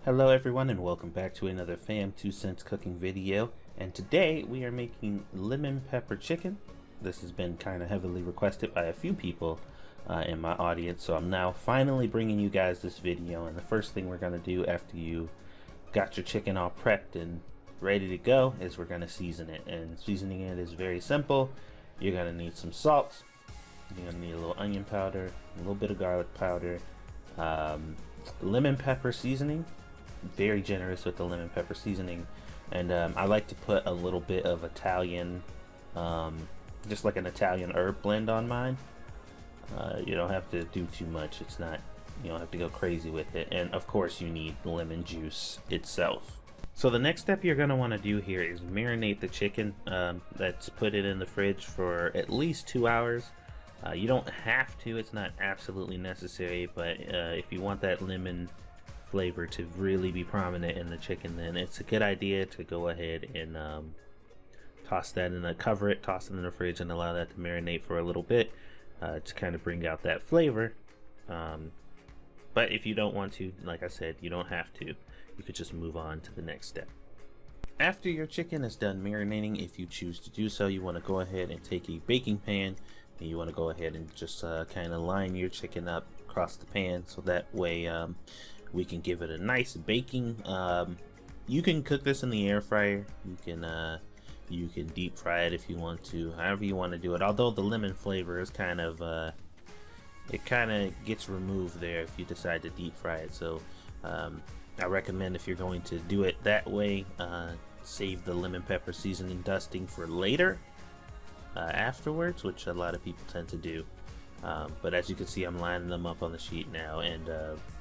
Hello everyone and welcome back to another Fam 2 Cents cooking video, and today we are making lemon pepper chicken. This has been kind of heavily requested by a few people in my audience, so I'm now finally bringing you guys this video. And the first thing we're going to do after you got your chicken all prepped and ready to go is we're going to season it. And seasoning it is very simple. You're going to need some salt, you're going to need a little onion powder, a little bit of garlic powder, lemon pepper seasoning. Very generous with the lemon pepper seasoning, and I like to put a little bit of Italian, just like an Italian herb blend on mine. You don't have to do too much. It's not, you don't have to go crazy with it. And of course you need lemon juice itself. So the next step you're going to want to do here is marinate the chicken. Let's put it in the fridge for at least 2 hours. You don't have to, it's not absolutely necessary, but if you want that lemon flavor to really be prominent in the chicken, then it's a good idea to go ahead and toss that in cover it, toss it in the fridge, and allow that to marinate for a little bit to kind of bring out that flavor. But if you don't want to, like I said, you don't have to. You could just move on to the next step. After your chicken is done marinating, if you choose to do so, you want to go ahead and take a baking pan, and you want to go ahead and just kind of line your chicken up across the pan, so that way we can give it a nice baking. You can cook this in the air fryer. You can deep fry it if you want to, however you want to do it. Although the lemon flavor is kind of it kind of gets removed there if you decide to deep fry it. So I recommend, if you're going to do it that way, save the lemon pepper seasoning dusting for later afterwards, which a lot of people tend to do. But as you can see, I'm lining them up on the sheet now, and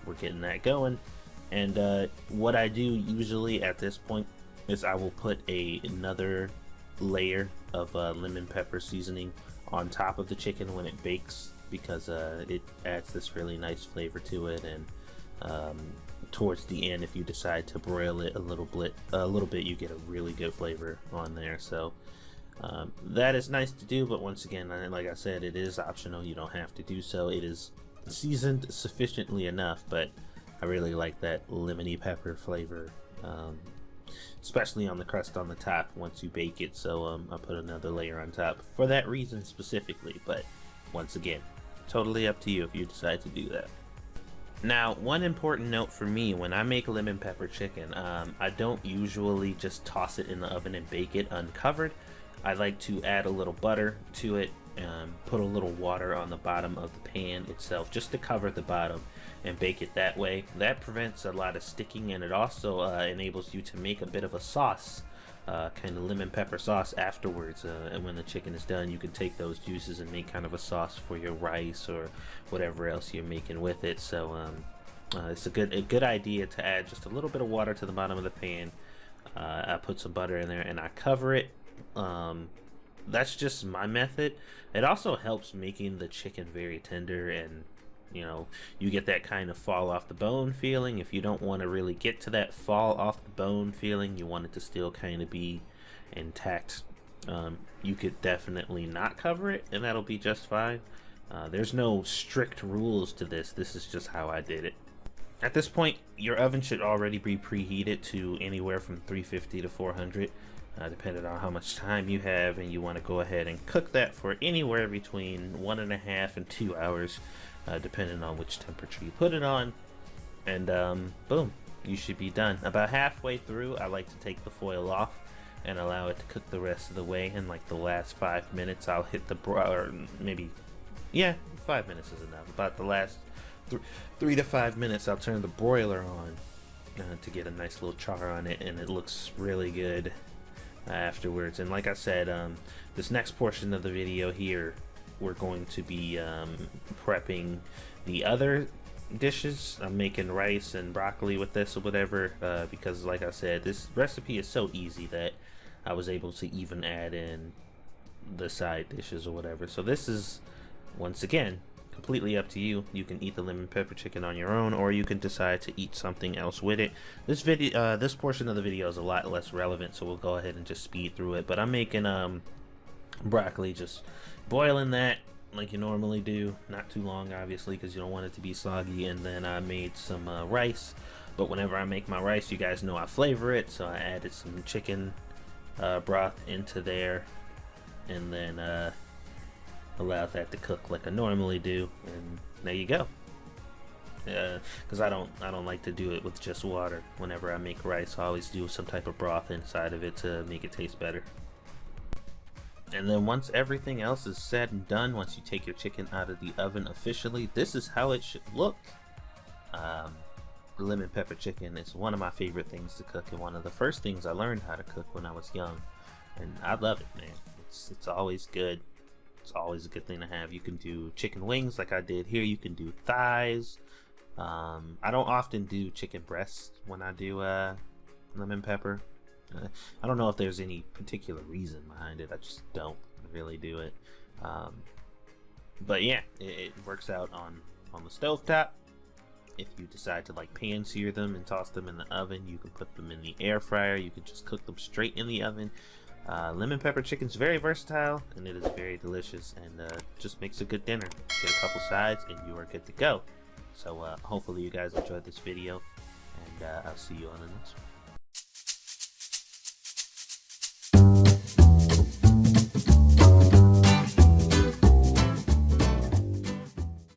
we're getting that going. And what I do usually at this point is I will put another layer of lemon pepper seasoning on top of the chicken when it bakes, because it adds this really nice flavor to it. And towards the end, if you decide to broil it a little bit, you get a really good flavor on there. So that is nice to do, but once again, like I said, it is optional. You don't have to do so. It is seasoned sufficiently enough, but I really like that lemony pepper flavor, especially on the crust on the top once you bake it. So I put another layer on top for that reason specifically, but once again, totally up to you if you decide to do that. Now, one important note for me when I make lemon pepper chicken, I don't usually just toss it in the oven and bake it uncovered. I like to add a little butter to it, put a little water on the bottom of the pan itself just to cover the bottom, and bake it that way. That prevents a lot of sticking, and it also enables you to make a bit of a sauce, kind of lemon pepper sauce afterwards. And when the chicken is done, you can take those juices and make kind of a sauce for your rice or whatever else you're making with it. So it's a good idea to add just a little bit of water to the bottom of the pan. I put some butter in there and I cover it. That's just my method. It also helps making the chicken very tender, and you know, you get that kind of fall off the bone feeling. If you don't want to really get to that fall off the bone feeling, you want it to still kind of be intact, you could definitely not cover it and that'll be just fine. There's no strict rules to this. This is just how I did it. At this point, your oven should already be preheated to anywhere from 350 to 400. Depending on how much time you have, and you want to go ahead and cook that for anywhere between 1.5 and 2 hours, depending on which temperature you put it on. And boom, you should be done. About halfway through, I like to take the foil off and allow it to cook the rest of the way. In like the last 5 minutes, I'll hit the or maybe, yeah, 5 minutes is enough. About the last 3 to 5 minutes, I'll turn the broiler on to get a nice little char on it, and it looks really good afterwards. And like I said, this next portion of the video here, we're going to be prepping the other dishes. I'm making rice and broccoli with this or whatever, because like I said, this recipe is so easy that I was able to even add in the side dishes or whatever. So this is, once again, completely up to you. You can eat the lemon pepper chicken on your own, or you can decide to eat something else with it. This video, this portion of the video is a lot less relevant, so we'll go ahead and just speed through it. But I'm making broccoli, just boiling that like you normally do, not too long obviously because you don't want it to be soggy. And then I made some rice. But whenever I make my rice, you guys know I flavor it, so I added some chicken broth into there, and then allowed that to cook like I normally do, and there you go. Because I don't like to do it with just water. Whenever I make rice, I always do some type of broth inside of it to make it taste better. And then once everything else is said and done, once you take your chicken out of the oven officially, this is how it should look. Lemon pepper chicken is one of my favorite things to cook, and one of the first things I learned how to cook when I was young, and I love it, man. It's always good. It's always a good thing to have. You can do chicken wings like I did here. You can do thighs. I don't often do chicken breasts when I do lemon pepper. I don't know if there's any particular reason behind it. I just don't really do it. But yeah, it works out on the stovetop. If you decide to like pan sear them and toss them in the oven, you can put them in the air fryer. You can just cook them straight in the oven. Lemon pepper chicken is very versatile, and it is very delicious, and just makes a good dinner. Get a couple sides and you are good to go. So hopefully you guys enjoyed this video, and I'll see you on the next one.